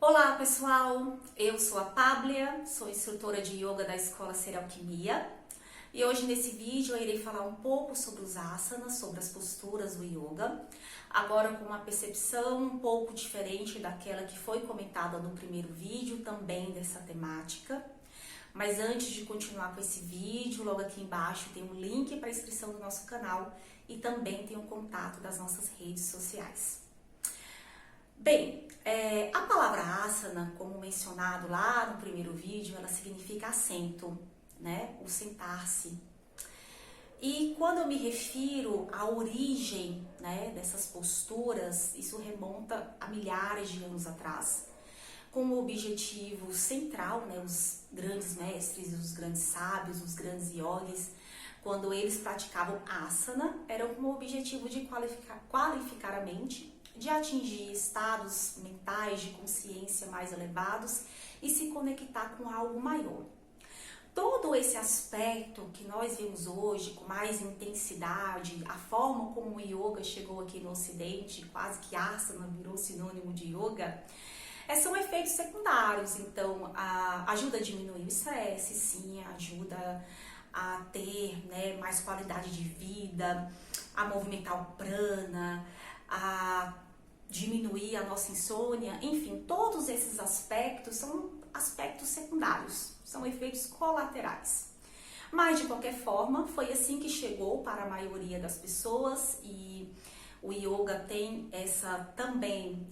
Olá pessoal, eu sou a Páblia, sou instrutora de yoga da Escola Ser Alquimia e hoje nesse vídeo eu irei falar um pouco sobre os asanas, sobre as posturas do yoga, agora com uma percepção um pouco diferente daquela que foi comentada no primeiro vídeo, também dessa temática. Mas antes de continuar com esse vídeo, logo aqui embaixo tem um link para inscrição do nosso canal e também tem o contato das nossas redes sociais. Bem, a palavra asana, como mencionado lá no primeiro vídeo, ela significa assento, né? O sentar-se. E quando eu me refiro à origem, né, dessas posturas, isso remonta a milhares de anos atrás, com o objetivo central, né, os grandes mestres, os grandes sábios, os grandes yogis, quando eles praticavam asana, era com o objetivo de qualificar a mente, de atingir estados mentais de consciência mais elevados e se conectar com algo maior. Todo esse aspecto que nós vemos hoje com mais intensidade, a forma como o yoga chegou aqui no Ocidente, quase que asana virou sinônimo de yoga, são efeitos secundários. Então, ajuda a diminuir o estresse, sim, ajuda a ter, né, mais qualidade de vida, a movimentar o prana, a diminuir a nossa insônia, enfim, todos esses aspectos são aspectos secundários, são efeitos colaterais. Mas, de qualquer forma, foi assim que chegou para a maioria das pessoas e o yoga tem essa também,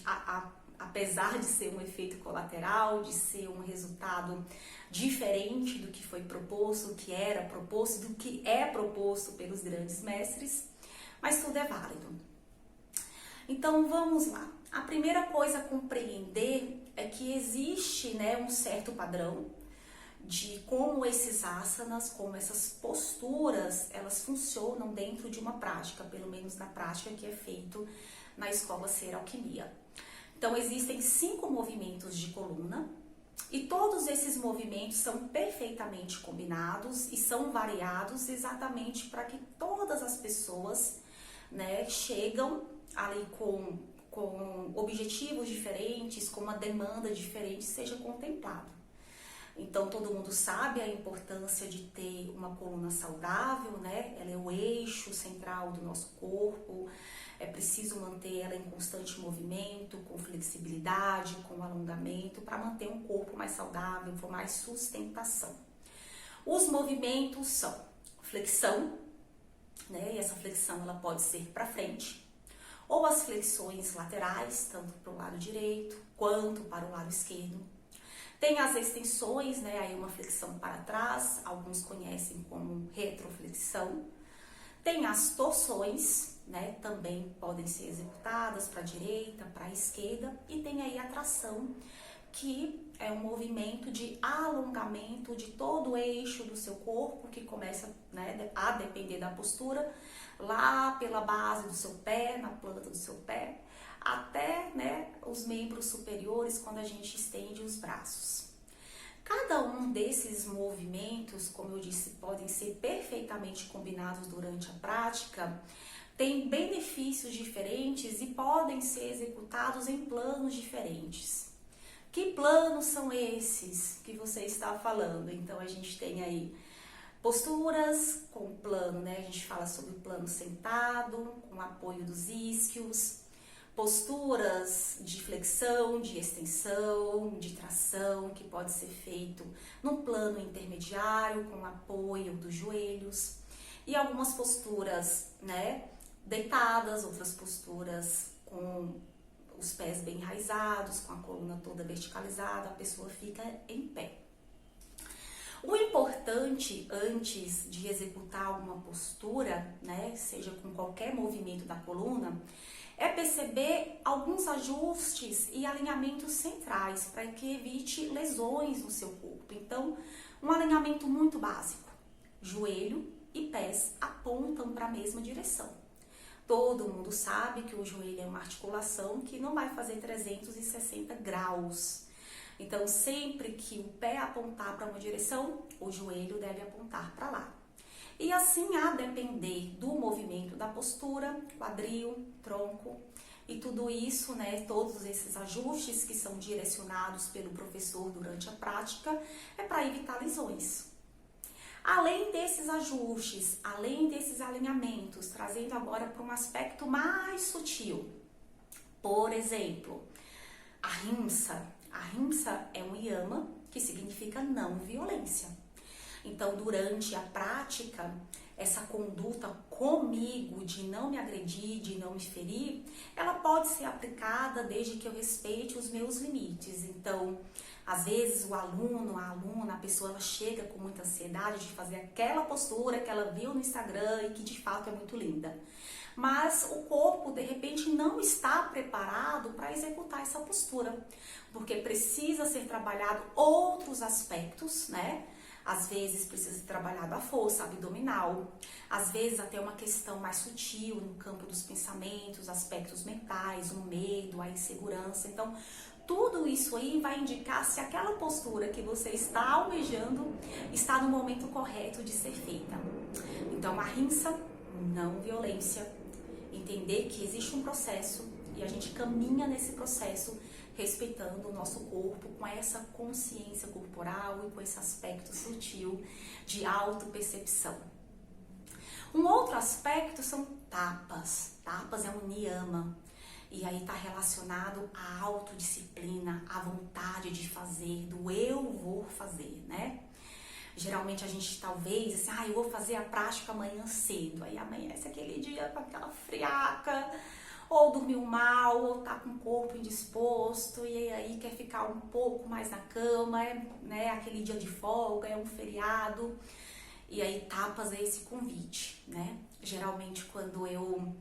apesar de ser um efeito colateral, de ser um resultado diferente do que foi proposto, do que era proposto, do que é proposto pelos grandes mestres, mas tudo é válido. Então vamos lá. A primeira coisa a compreender é que existe, né, um certo padrão de como esses asanas, como essas posturas, elas funcionam dentro de uma prática, pelo menos na prática que é feito na Escola Ser Alquimia. Então existem 5 movimentos de coluna e todos esses movimentos são perfeitamente combinados e são variados exatamente para que todas as pessoas, né, chegam ali com objetivos diferentes, com uma demanda diferente, seja contemplado. Então, todo mundo sabe a importância de ter uma coluna saudável, né? Ela é o eixo central do nosso corpo, é preciso manter ela em constante movimento, com flexibilidade, com alongamento, para manter um corpo mais saudável, com mais sustentação. Os movimentos são flexão, né? E essa flexão ela pode ser para frente, ou as flexões laterais, tanto para o lado direito quanto para o lado esquerdo. Tem as extensões, né, aí uma flexão para trás, alguns conhecem como retroflexão. Tem as torções, né, também podem ser executadas para a direita, para a esquerda. E tem aí a tração, que é um movimento de alongamento de todo o eixo do seu corpo, que começa, né, a depender da postura, lá pela base do seu pé, na planta do seu pé, até, né, os membros superiores, quando a gente estende os braços. Cada um desses movimentos, como eu disse, podem ser perfeitamente combinados durante a prática, tem benefícios diferentes e podem ser executados em planos diferentes. Que planos são esses que você está falando? Então, a gente tem aí posturas com plano, né? A gente fala sobre o plano sentado, com apoio dos isquios, posturas de flexão, de extensão, de tração, que pode ser feito no plano intermediário, com apoio dos joelhos, e algumas posturas, né, deitadas, outras posturas com os pés bem enraizados, com a coluna toda verticalizada, a pessoa fica em pé. O importante antes de executar uma postura, né, seja com qualquer movimento da coluna, é perceber alguns ajustes e alinhamentos centrais para que evite lesões no seu corpo. Então, um alinhamento muito básico: joelho e pés apontam para a mesma direção. Todo mundo sabe que o joelho é uma articulação que não vai fazer 360 graus. Então, sempre que o pé apontar para uma direção, o joelho deve apontar para lá. E assim, a depender do movimento da postura, quadril, tronco E tudo isso, né, todos esses ajustes que são direcionados pelo professor durante a prática, é para evitar lesões. Além desses ajustes, além desses alinhamentos, trazendo agora para um aspecto mais sutil. Por exemplo, a rimsa. A rimsa é um yama que significa não violência. Então, durante a prática, essa conduta comigo de não me agredir, de não me ferir, ela pode ser aplicada desde que eu respeite os meus limites. Então, às vezes o aluno, a aluna, a pessoa ela chega com muita ansiedade de fazer aquela postura que ela viu no Instagram e que de fato é muito linda. Mas o corpo, de repente, não está preparado para executar essa postura, porque precisa ser trabalhado outros aspectos, né? Às vezes precisa ser trabalhado a força abdominal, às vezes até uma questão mais sutil no campo dos pensamentos, aspectos mentais, o medo, a insegurança. Então, tudo isso aí vai indicar se aquela postura que você está almejando está no momento correto de ser feita. Então, a rimsa, não violência, entender que existe um processo e a gente caminha nesse processo respeitando o nosso corpo com essa consciência corporal e com esse aspecto sutil de autopercepção. Um outro aspecto são tapas. Tapas é um niyama. E aí está relacionado à autodisciplina, à vontade de fazer, do eu vou fazer, né? Geralmente a gente talvez, assim, eu vou fazer a prática amanhã cedo. Aí amanhece aquele dia com aquela friaca, ou dormiu mal, ou tá com o corpo indisposto, e aí quer ficar um pouco mais na cama, né? Aquele dia de folga, é um feriado. E aí tapas é esse convite, né? Geralmente quando eu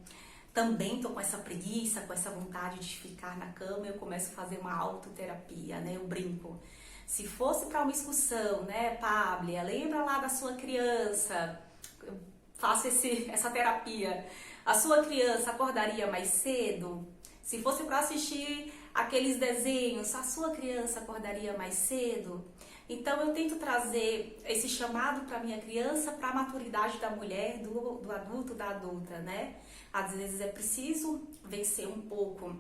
também tô com essa preguiça, com essa vontade de ficar na cama, eu começo a fazer uma autoterapia, né? Eu brinco. Se fosse para uma excursão, né, Pablia, lembra lá da sua criança, eu faço essa terapia, a sua criança acordaria mais cedo? Se fosse para assistir aqueles desenhos, a sua criança acordaria mais cedo? Então eu tento trazer esse chamado para minha criança, para a maturidade da mulher, do adulto, da adulta, né? Às vezes é preciso vencer um pouco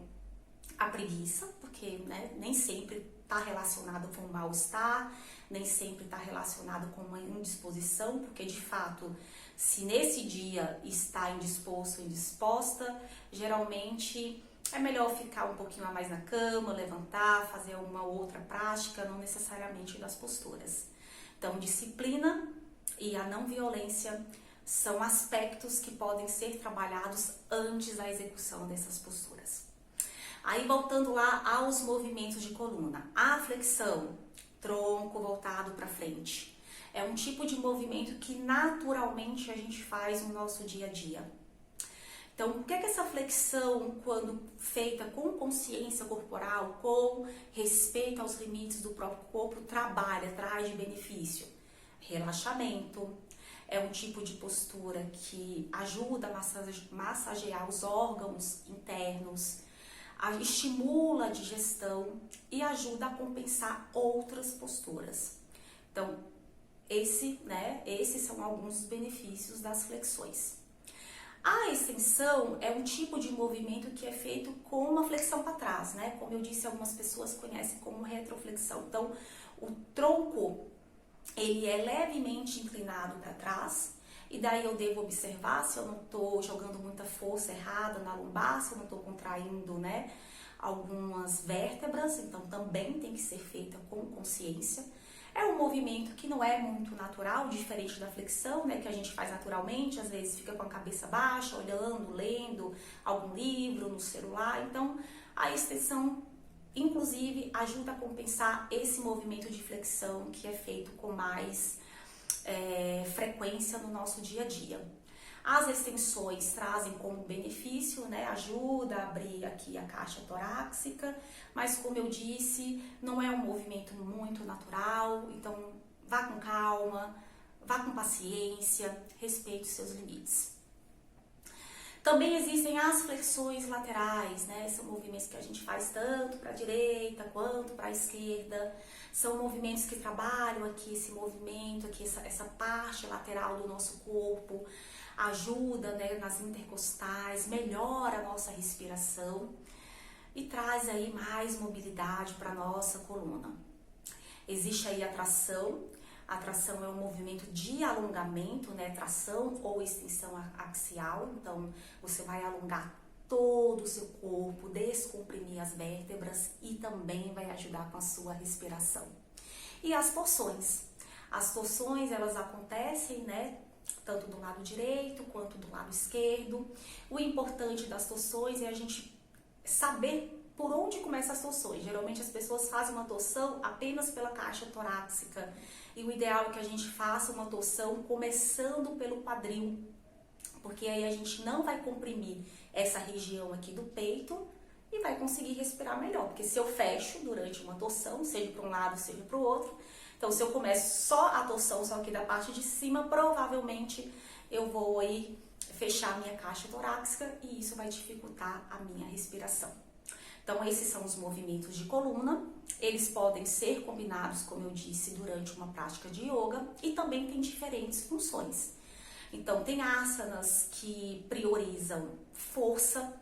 a preguiça, porque né, nem sempre está relacionado com mal-estar, nem sempre está relacionado com uma indisposição, porque de fato, se nesse dia está indisposto ou indisposta, geralmente é melhor ficar um pouquinho a mais na cama, levantar, fazer uma outra prática, não necessariamente das posturas. Então, disciplina e a não violência são aspectos que podem ser trabalhados antes da execução dessas posturas. Aí voltando lá aos movimentos de coluna, a flexão, tronco voltado para frente, é um tipo de movimento que naturalmente a gente faz no nosso dia a dia. Então, o que é que essa flexão, quando feita com consciência corporal, com respeito aos limites do próprio corpo, trabalha, traz de benefício? Relaxamento, é um tipo de postura que ajuda a massagear os órgãos internos, estimula a digestão e ajuda a compensar outras posturas. Então, esses são alguns dos benefícios das flexões. A extensão é um tipo de movimento que é feito com uma flexão para trás, né? Como eu disse, algumas pessoas conhecem como retroflexão. Então, o tronco, ele é levemente inclinado para trás, e daí eu devo observar se eu não estou jogando muita força errada na lombar, se eu não estou contraindo, né, algumas vértebras, então também tem que ser feita com consciência. É um movimento que não é muito natural, diferente da flexão, né, que a gente faz naturalmente, às vezes fica com a cabeça baixa, olhando, lendo algum livro no celular. Então, a extensão, inclusive, ajuda a compensar esse movimento de flexão que é feito com mais frequência no nosso dia a dia. As extensões trazem como benefício, né, ajuda a abrir aqui a caixa torácica, mas como eu disse, não é um movimento muito natural, então vá com calma, vá com paciência, respeite os seus limites. Também existem as flexões laterais, né? São movimentos que a gente faz tanto para a direita quanto para a esquerda. São movimentos que trabalham aqui esse movimento, aqui essa parte lateral do nosso corpo, ajuda, né, nas intercostais, melhora a nossa respiração e traz aí mais mobilidade para a nossa coluna. Existe aí a tração. A tração é um movimento de alongamento, né? Tração ou extensão axial. Então, você vai alongar todo o seu corpo, descomprimir as vértebras e também vai ajudar com a sua respiração. E as torções. As torções, elas acontecem, né? Tanto do lado direito quanto do lado esquerdo. O importante das torções é a gente saber por onde começam as torções. Geralmente as pessoas fazem uma torção apenas pela caixa torácica. E o ideal é que a gente faça uma torção começando pelo quadril, porque aí a gente não vai comprimir essa região aqui do peito e vai conseguir respirar melhor. Porque se eu fecho durante uma torção, seja para um lado, seja para o outro, então se eu começo só a torção, só aqui da parte de cima, provavelmente eu vou aí fechar a minha caixa torácica e isso vai dificultar a minha respiração. Então, esses são os movimentos de coluna. Eles podem ser combinados, como eu disse, durante uma prática de yoga e também tem diferentes funções. Então, tem asanas que priorizam força,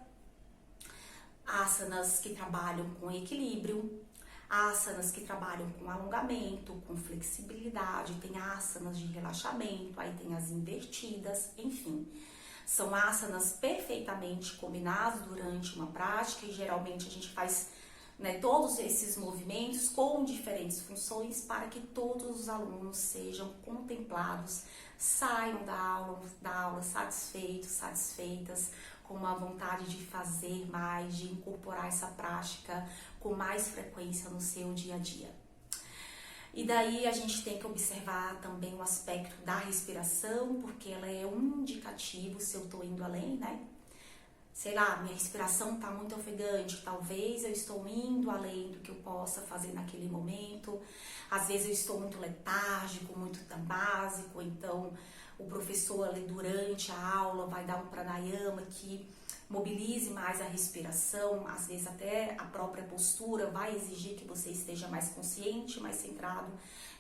asanas que trabalham com equilíbrio, asanas que trabalham com alongamento, com flexibilidade, tem asanas de relaxamento, aí tem as invertidas, enfim. São asanas perfeitamente combinados durante uma prática e geralmente a gente faz, né, todos esses movimentos com diferentes funções para que todos os alunos sejam contemplados, saiam da aula satisfeitos, satisfeitas, com uma vontade de fazer mais, de incorporar essa prática com mais frequência no seu dia a dia. E daí a gente tem que observar também o aspecto da respiração, porque ela é um indicativo se eu estou indo além, né? Sei lá, minha respiração está muito ofegante, talvez eu estou indo além do que eu possa fazer naquele momento. Às vezes eu estou muito letárgico, muito básico, então o professor ali durante a aula vai dar um pranayama que mobilize mais a respiração, às vezes até a própria postura vai exigir que você esteja mais consciente, mais centrado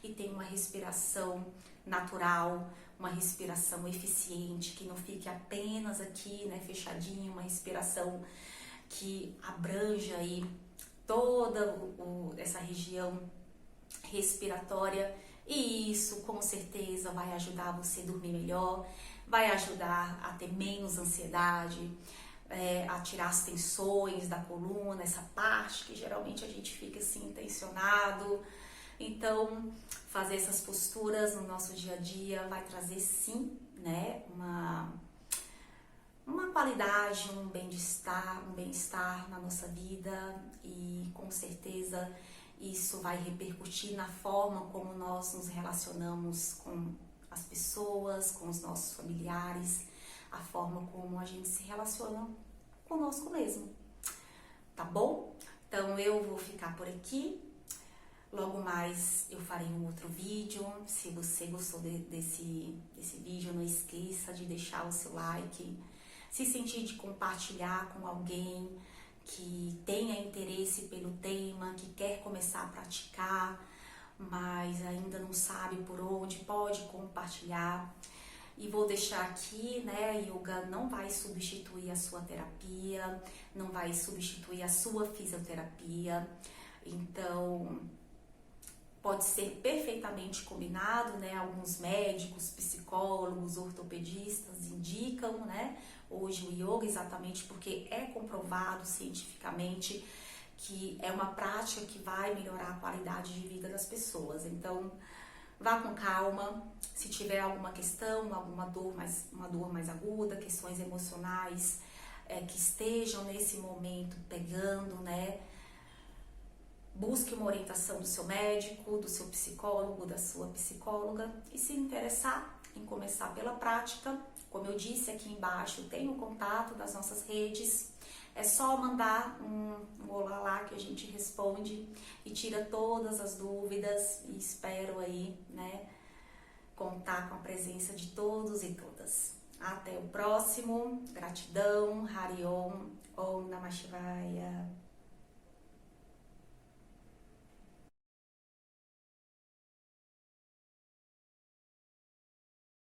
e tenha uma respiração natural, uma respiração eficiente, que não fique apenas aqui, né, fechadinho, uma respiração que abranja aí toda essa região respiratória e isso com certeza vai ajudar você a dormir melhor, vai ajudar a ter menos ansiedade, a tirar as tensões da coluna, essa parte que geralmente a gente fica assim tensionado. Então, fazer essas posturas no nosso dia a dia vai trazer sim, né, uma qualidade, um bem-estar na nossa vida e com certeza isso vai repercutir na forma como nós nos relacionamos com as pessoas, com os nossos familiares, a forma como a gente se relaciona conosco mesmo, tá bom? Então eu vou ficar por aqui, logo mais eu farei um outro vídeo. Se você gostou desse vídeo, não esqueça de deixar o seu like, se sentir de compartilhar com alguém que tenha interesse pelo tema, que quer começar a praticar, mas ainda não sabe por onde, pode compartilhar. E vou deixar aqui, né, yoga não vai substituir a sua terapia, não vai substituir a sua fisioterapia, então pode ser perfeitamente combinado, né, alguns médicos, psicólogos, ortopedistas indicam, né, hoje o yoga exatamente porque é comprovado cientificamente que é uma prática que vai melhorar a qualidade de vida das pessoas, então vá com calma, se tiver alguma questão, uma dor mais aguda, questões emocionais que estejam nesse momento pegando, né? Busque uma orientação do seu médico, do seu psicólogo, da sua psicóloga e se interessar em começar pela prática, como eu disse aqui embaixo, tem o contato das nossas redes. É só mandar um olá lá que a gente responde e tira todas as dúvidas e espero aí, né, contar com a presença de todos e todas. Até o próximo. Gratidão. Hariom. Om Namah Shivaya.